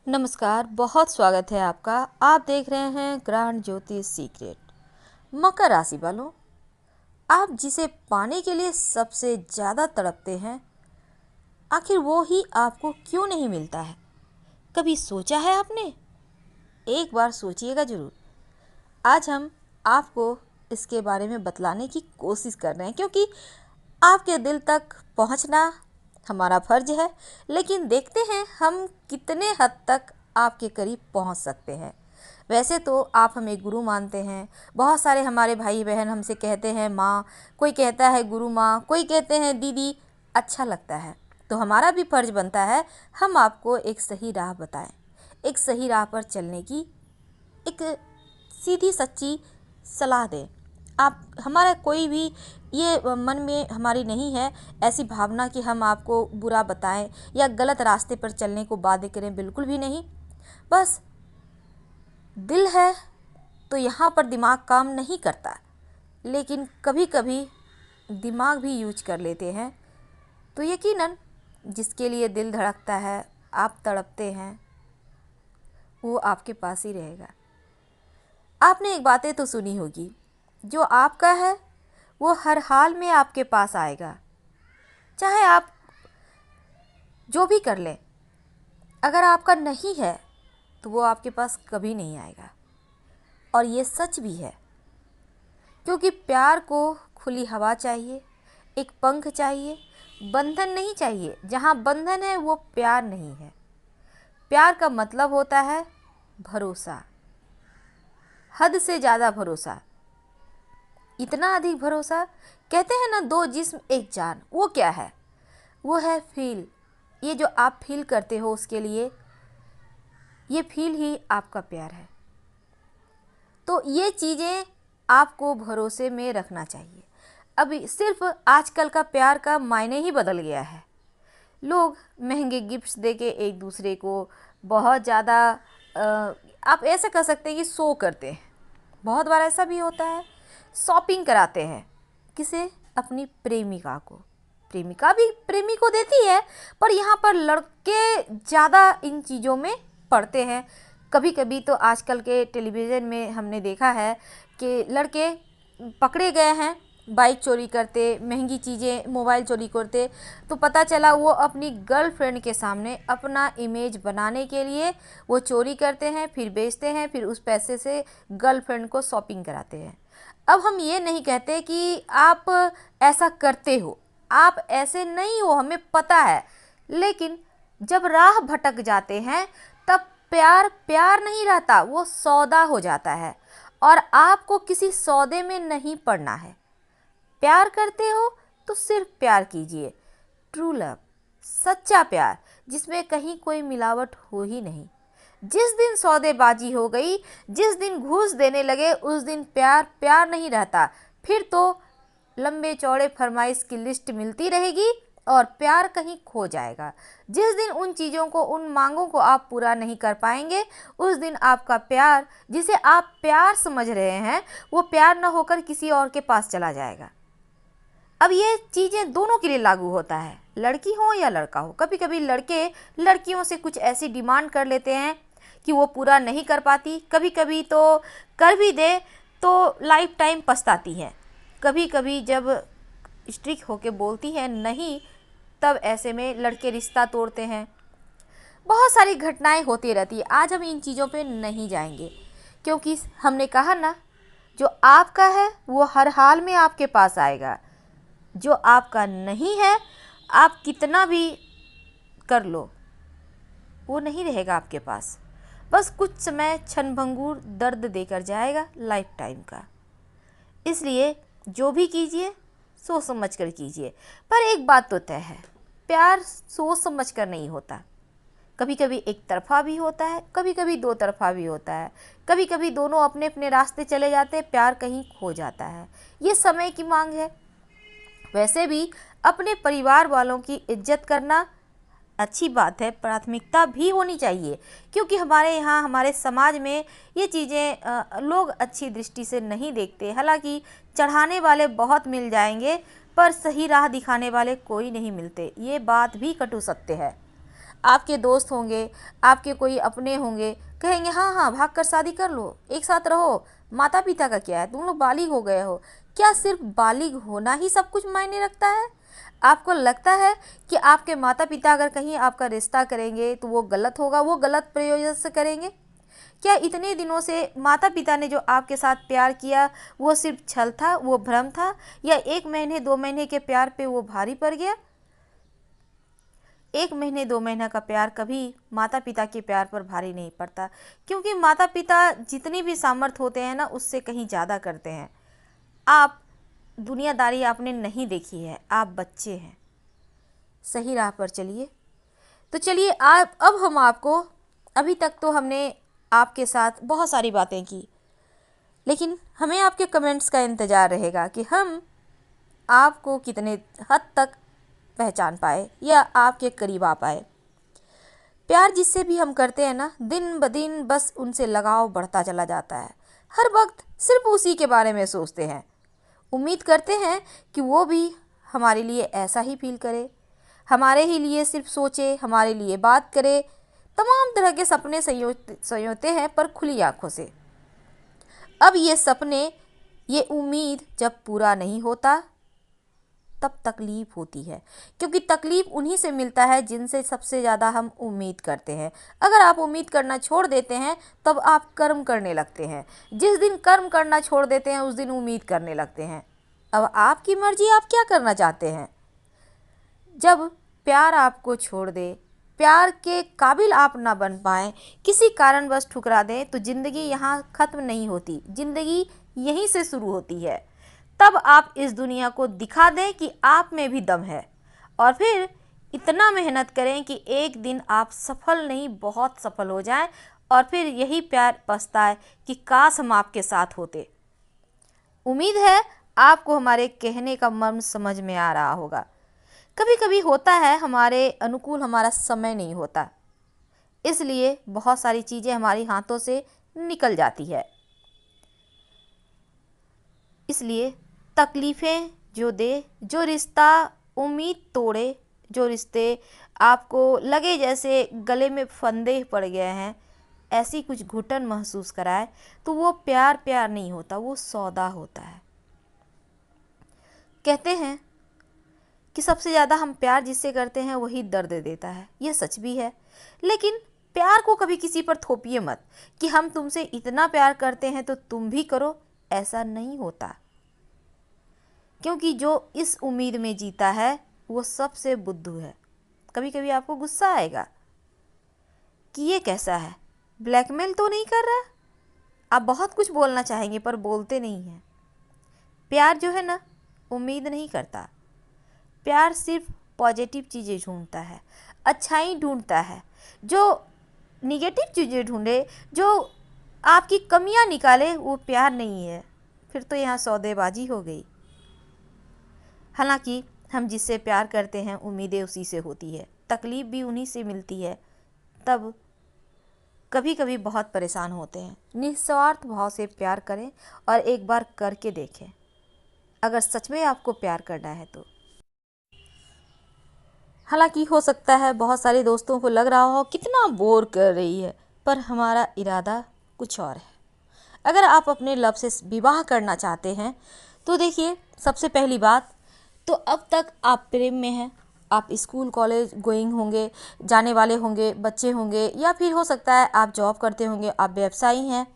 नमस्कार, बहुत स्वागत है आपका। आप देख रहे हैं ग्रहण ज्योतिष सीक्रेट। मकर राशि वालों, आप जिसे पाने के लिए सबसे ज़्यादा तड़पते हैं, आखिर वो ही आपको क्यों नहीं मिलता है? कभी सोचा है आपने? एक बार सोचिएगा ज़रूर। आज हम आपको इसके बारे में बतलाने की कोशिश कर रहे हैं, क्योंकि आपके दिल तक पहुंचना हमारा फर्ज है। लेकिन देखते हैं हम कितने हद तक आपके करीब पहुंच सकते हैं। वैसे तो आप हमें गुरु मानते हैं। बहुत सारे हमारे भाई बहन हमसे कहते हैं माँ, कोई कहता है गुरु माँ, कोई कहते हैं दीदी। अच्छा लगता है, तो हमारा भी फर्ज बनता है हम आपको एक सही राह बताएं, एक सही राह पर चलने की एक सीधी सच्ची सलाह दें। आप हमारा कोई भी ये मन में हमारी नहीं है ऐसी भावना कि हम आपको बुरा बताएं या गलत रास्ते पर चलने को बाध्य करें, बिल्कुल भी नहीं। बस दिल है तो यहाँ पर दिमाग काम नहीं करता, लेकिन कभी कभी दिमाग भी यूज कर लेते हैं। तो यकीनन जिसके लिए दिल धड़कता है, आप तड़पते हैं, वो आपके पास ही रहेगा। आपने एक बातें तो सुनी होगी, जो आपका है वो हर हाल में आपके पास आएगा, चाहे आप जो भी कर लें। अगर आपका नहीं है तो वो आपके पास कभी नहीं आएगा। और ये सच भी है, क्योंकि प्यार को खुली हवा चाहिए, एक पंख चाहिए, बंधन नहीं चाहिए। जहाँ बंधन है वो प्यार नहीं है। प्यार का मतलब होता है भरोसा, हद से ज़्यादा भरोसा, इतना अधिक भरोसा। कहते हैं ना, दो जिस्म एक जान। वो क्या है? वो है फील। ये जो आप फील करते हो उसके लिए, ये फील ही आपका प्यार है। तो ये चीज़ें आपको भरोसे में रखना चाहिए। अभी सिर्फ आजकल का प्यार का मायने ही बदल गया है। लोग महंगे गिफ्ट्स देके एक दूसरे को बहुत ज़्यादा आप ऐसा कह सकते हैं कि शो करते हैं। बहुत बार ऐसा भी होता है, शॉपिंग कराते हैं। किसे? अपनी प्रेमिका को। प्रेमिका भी प्रेमी को देती है, पर यहाँ पर लड़के ज़्यादा इन चीज़ों में पड़ते हैं। कभी कभी तो आजकल के टेलीविज़न में हमने देखा है कि लड़के पकड़े गए हैं बाइक चोरी करते, महंगी चीज़ें, मोबाइल चोरी करते। तो पता चला वो अपनी गर्लफ्रेंड के सामने अपना इमेज बनाने के लिए वो चोरी करते हैं, फिर बेचते हैं, फिर उस पैसे से गर्लफ्रेंड को शॉपिंग कराते हैं। अब हम ये नहीं कहते कि आप ऐसा करते हो, आप ऐसे नहीं हो, हमें पता है। लेकिन जब राह भटक जाते हैं तब प्यार प्यार नहीं रहता, वो सौदा हो जाता है। और आपको किसी सौदे में नहीं पड़ना है। प्यार करते हो तो सिर्फ प्यार कीजिए, ट्रू लव, सच्चा प्यार, जिसमें कहीं कोई मिलावट हो ही नहीं। जिस दिन सौदेबाजी हो गई, जिस दिन घूस देने लगे, उस दिन प्यार प्यार नहीं रहता। फिर तो लंबे चौड़े फरमाइश की लिस्ट मिलती रहेगी और प्यार कहीं खो जाएगा। जिस दिन उन चीज़ों को, उन मांगों को आप पूरा नहीं कर पाएंगे, उस दिन आपका प्यार, जिसे आप प्यार समझ रहे हैं, वो प्यार न होकर किसी और के पास चला जाएगा। अब ये चीज़ें दोनों के लिए लागू होता है, लड़की हो या लड़का हो। कभी कभी लड़के लड़कियों से कुछ ऐसी डिमांड कर लेते हैं कि वो पूरा नहीं कर पाती। कभी कभी तो कर भी दे तो लाइफ टाइम पछताती हैं। कभी कभी जब स्ट्रिक्ट होके बोलती है नहीं, तब ऐसे में लड़के रिश्ता तोड़ते हैं। बहुत सारी घटनाएं होती रहती है। आज हम इन चीज़ों पे नहीं जाएंगे, क्योंकि हमने कहा ना, जो आपका है वो हर हाल में आपके पास आएगा। जो आपका नहीं है, आप कितना भी कर लो, वो नहीं रहेगा आपके पास। बस कुछ समय क्षणभंगुर दर्द देकर जाएगा, लाइफ टाइम का। इसलिए जो भी कीजिए सोच समझ कर कीजिए। पर एक बात तो तय है, प्यार सोच समझ कर नहीं होता। कभी कभी एक तरफा भी होता है, कभी कभी दो तरफा भी होता है। कभी कभी दोनों अपने अपने रास्ते चले जाते हैं, प्यार कहीं खो जाता है। ये समय की मांग है। वैसे भी अपने परिवार वालों की इज्जत करना अच्छी बात है, प्राथमिकता भी होनी चाहिए। क्योंकि हमारे यहाँ, हमारे समाज में ये चीज़ें लोग अच्छी दृष्टि से नहीं देखते। हालांकि चढ़ाने वाले बहुत मिल जाएंगे, पर सही राह दिखाने वाले कोई नहीं मिलते। ये बात भी कटु सत्य है। आपके दोस्त होंगे, आपके कोई अपने होंगे, कहेंगे हाँ हाँ भाग कर शादी कर लो, एक साथ रहो, माता पिता का क्या है, तुम लोग बालिग हो गए हो। क्या सिर्फ बालिग होना ही सब कुछ मायने रखता है? आपको लगता है कि आपके माता पिता अगर कहीं आपका रिश्ता करेंगे तो वो गलत होगा, वो गलत प्रयोजन से करेंगे? क्या इतने दिनों से माता पिता ने जो आपके साथ प्यार किया वो सिर्फ छल था, वो भ्रम था, या 1 महीने 2 महीने के प्यार पे वो भारी पड़ गया? 1 महीने 2 महीना का प्यार कभी माता पिता के प्यार पर भारी नहीं पड़ता, क्योंकि माता पिता जितनी भी सामर्थ होते हैं ना उससे कहीं ज़्यादा करते हैं। आप दुनियादारी आपने नहीं देखी है, आप बच्चे हैं, सही राह पर चलिए। तो चलिए आप, अब हम आपको, अभी तक तो हमने आपके साथ बहुत सारी बातें की, लेकिन हमें आपके कमेंट्स का इंतज़ार रहेगा कि हम आपको कितने हद तक पहचान पाए या आपके करीब आ पाए। प्यार जिससे भी हम करते हैं ना, दिन ब दिन बस उनसे लगाव बढ़ता चला जाता है। हर वक्त सिर्फ उसी के बारे में सोचते हैं, उम्मीद करते हैं कि वो भी हमारे लिए ऐसा ही फील करे, हमारे ही लिए सिर्फ सोचे, हमारे लिए बात करे। तमाम तरह के सपने संयोते हैं पर खुली आंखों से। अब ये सपने, ये उम्मीद जब पूरा नहीं होता तब तकलीफ होती है, क्योंकि तकलीफ उन्हीं से मिलता है जिनसे सबसे ज़्यादा हम उम्मीद करते हैं। अगर आप उम्मीद करना छोड़ देते हैं तब आप कर्म करने लगते हैं, जिस दिन कर्म करना छोड़ देते हैं उस दिन उम्मीद करने लगते हैं। अब आपकी मर्जी, आप क्या करना चाहते हैं। जब प्यार आपको छोड़ दे, प्यार के काबिल आप ना बन पाएँ, किसी कारणवश ठुकरा दें, तो ज़िंदगी यहाँ ख़त्म नहीं होती, ज़िंदगी यहीं से शुरू होती है। तब आप इस दुनिया को दिखा दें कि आप में भी दम है, और फिर इतना मेहनत करें कि एक दिन आप सफल नहीं बहुत सफल हो जाएं, और फिर यही प्यार पछताए कि काश हम आपके साथ होते। उम्मीद है आपको हमारे कहने का मर्म समझ में आ रहा होगा। कभी कभी होता है हमारे अनुकूल हमारा समय नहीं होता, इसलिए बहुत सारी चीज़ें हमारी हाथों से निकल जाती है। इसलिए तकलीफ़ें जो दे, जो रिश्ता उम्मीद तोड़े, जो रिश्ते आपको लगे जैसे गले में फंदे पड़ गए हैं, ऐसी कुछ घुटन महसूस कराए, तो वो प्यार प्यार नहीं होता, वो सौदा होता है। कहते हैं कि सबसे ज़्यादा हम प्यार जिससे करते हैं वही दर्द देता है। ये सच भी है, लेकिन प्यार को कभी किसी पर थोपिए मत कि हम तुमसे इतना प्यार करते हैं तो तुम भी करो। ऐसा नहीं होता, क्योंकि जो इस उम्मीद में जीता है वो सबसे बुद्धू है। कभी कभी आपको गुस्सा आएगा कि ये कैसा है, ब्लैकमेल तो नहीं कर रहा। आप बहुत कुछ बोलना चाहेंगे पर बोलते नहीं हैं। प्यार जो है ना, उम्मीद नहीं करता। प्यार सिर्फ पॉजिटिव चीज़ें ढूंढता है, अच्छाई ढूंढता है। जो निगेटिव चीज़ें ढूंढे, जो आपकी कमियां निकाले, वो प्यार नहीं है। फिर तो यहाँ सौदेबाजी हो गई। हालांकि हम जिससे प्यार करते हैं उम्मीदें उसी से होती है, तकलीफ़ भी उन्हीं से मिलती है। तब कभी कभी बहुत परेशान होते हैं। निस्वार्थ भाव से प्यार करें और एक बार करके देखें, अगर सच में आपको प्यार करना है तो। हालांकि हो सकता है बहुत सारे दोस्तों को लग रहा हो कितना बोर कर रही है, पर हमारा इरादा कुछ और है। अगर आप अपने लव से विवाह करना चाहते हैं तो देखिए, सबसे पहली बात तो अब तक आप प्रेम में हैं, आप स्कूल कॉलेज गोइंग होंगे, जाने वाले होंगे, बच्चे होंगे, या फिर हो सकता है आप जॉब करते होंगे, आप व्यवसायी हैं।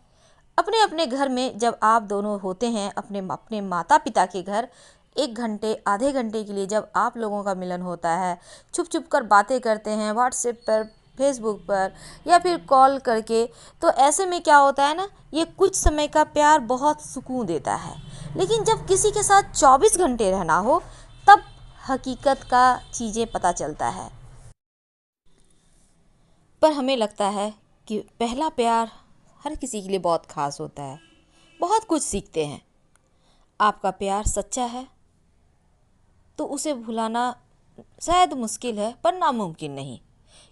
अपने अपने घर में जब आप दोनों होते हैं, अपने अपने माता पिता के घर, 1 घंटे आधे घंटे के लिए जब आप लोगों का मिलन होता है, छुप छुप कर बातें करते हैं व्हाट्सएप पर, फेसबुक पर, या फिर कॉल करके, तो ऐसे में क्या होता है ना, ये कुछ समय का प्यार बहुत सुकून देता है। लेकिन जब किसी के साथ 24 घंटे रहना हो, तब हकीकत का चीज़ें पता चलता है। पर हमें लगता है कि पहला प्यार हर किसी के लिए बहुत ख़ास होता है, बहुत कुछ सीखते हैं। आपका प्यार सच्चा है तो उसे भुलाना शायद मुश्किल है, पर नामुमकिन नहीं,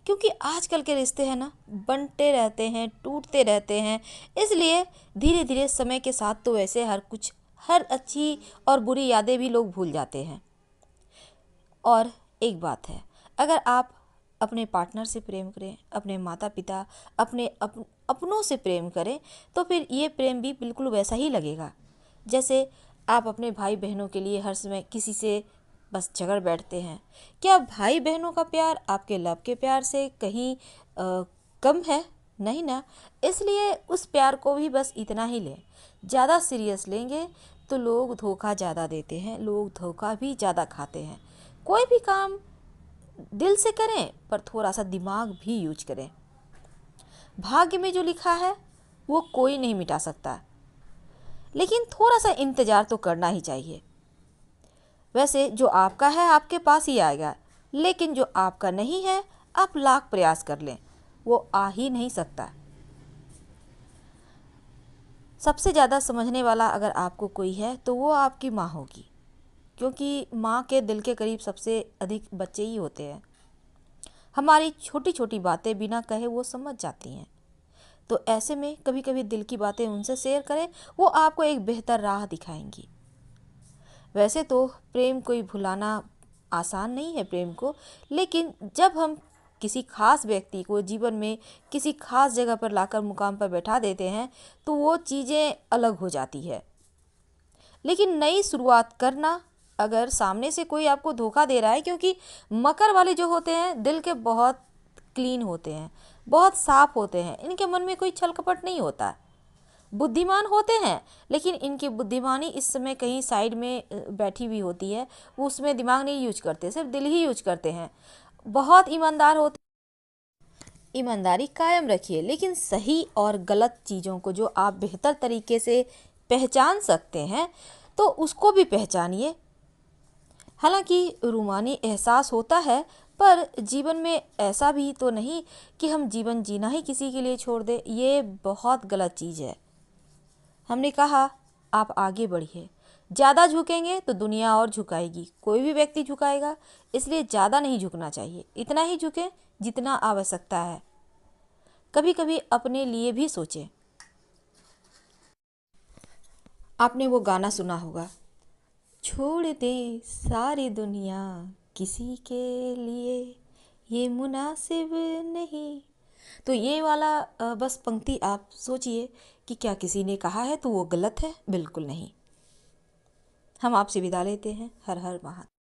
क्योंकि आजकल के रिश्ते हैं ना, बनते रहते हैं, टूटते रहते हैं। इसलिए धीरे धीरे समय के साथ तो वैसे हर अच्छी और बुरी यादें भी लोग भूल जाते हैं। और एक बात है, अगर आप अपने पार्टनर से प्रेम करें, अपने माता पिता, अपनों से प्रेम करें, तो फिर ये प्रेम भी बिल्कुल वैसा ही लगेगा जैसे आप अपने भाई बहनों के लिए हर समय किसी से बस झगड़ बैठते हैं। क्या भाई बहनों का प्यार आपके लव के प्यार से कहीं कम है? नहीं ना। इसलिए उस प्यार को भी बस इतना ही लें। ज़्यादा सीरियस लेंगे तो लोग धोखा ज़्यादा देते हैं, लोग धोखा भी ज़्यादा खाते हैं। कोई भी काम दिल से करें पर थोड़ा सा दिमाग भी यूज करें। भाग्य में जो लिखा है वो कोई नहीं मिटा सकता, लेकिन थोड़ा सा इंतज़ार तो करना ही चाहिए। वैसे जो आपका है आपके पास ही आएगा, लेकिन जो आपका नहीं है आप लाख प्रयास कर लें वो आ ही नहीं सकता। सबसे ज़्यादा समझने वाला अगर आपको कोई है तो वो आपकी माँ होगी, क्योंकि माँ के दिल के करीब सबसे अधिक बच्चे ही होते हैं। हमारी छोटी छोटी बातें बिना कहे वो समझ जाती हैं। तो ऐसे में कभी कभी दिल की बातें उनसे शेयर करें, वो आपको एक बेहतर राह दिखाएंगी। वैसे तो प्रेम कोई भुलाना आसान नहीं है प्रेम को, लेकिन जब हम किसी खास व्यक्ति को जीवन में किसी खास जगह पर लाकर मुकाम पर बैठा देते हैं तो वो चीज़ें अलग हो जाती है। लेकिन नई शुरुआत करना, अगर सामने से कोई आपको धोखा दे रहा है, क्योंकि मकर वाले जो होते हैं दिल के बहुत क्लीन होते हैं, बहुत साफ होते हैं, इनके मन में कोई छल कपट नहीं होता। बुद्धिमान होते हैं, लेकिन इनकी बुद्धिमानी इस समय कहीं साइड में बैठी हुई होती है, वो उसमें दिमाग नहीं यूज करते, सिर्फ दिल ही यूज करते हैं। बहुत ईमानदार होते। ईमानदारी कायम रखिए, लेकिन सही और गलत चीज़ों को जो आप बेहतर तरीके से पहचान सकते हैं तो उसको भी पहचानिए। हालांकि रूमानी एहसास होता है, पर जीवन में ऐसा भी तो नहीं कि हम जीवन जीना ही किसी के लिए छोड़ दें। ये बहुत गलत चीज़ है। हमने कहा आप आगे बढ़िए। ज़्यादा झुकेंगे तो दुनिया और झुकाएगी, कोई भी व्यक्ति झुकाएगा, इसलिए ज़्यादा नहीं झुकना चाहिए। इतना ही झुकें जितना आवश्यकता है। कभी कभी अपने लिए भी सोचें। आपने वो गाना सुना होगा, छोड़ दे सारी दुनिया किसी के लिए, ये मुनासिब नहीं। तो ये वाला बस पंक्ति आप सोचिए कि क्या किसी ने कहा है तो वो गलत है? बिल्कुल नहीं। हम आपसे विदा लेते हैं। हर हर महादेव।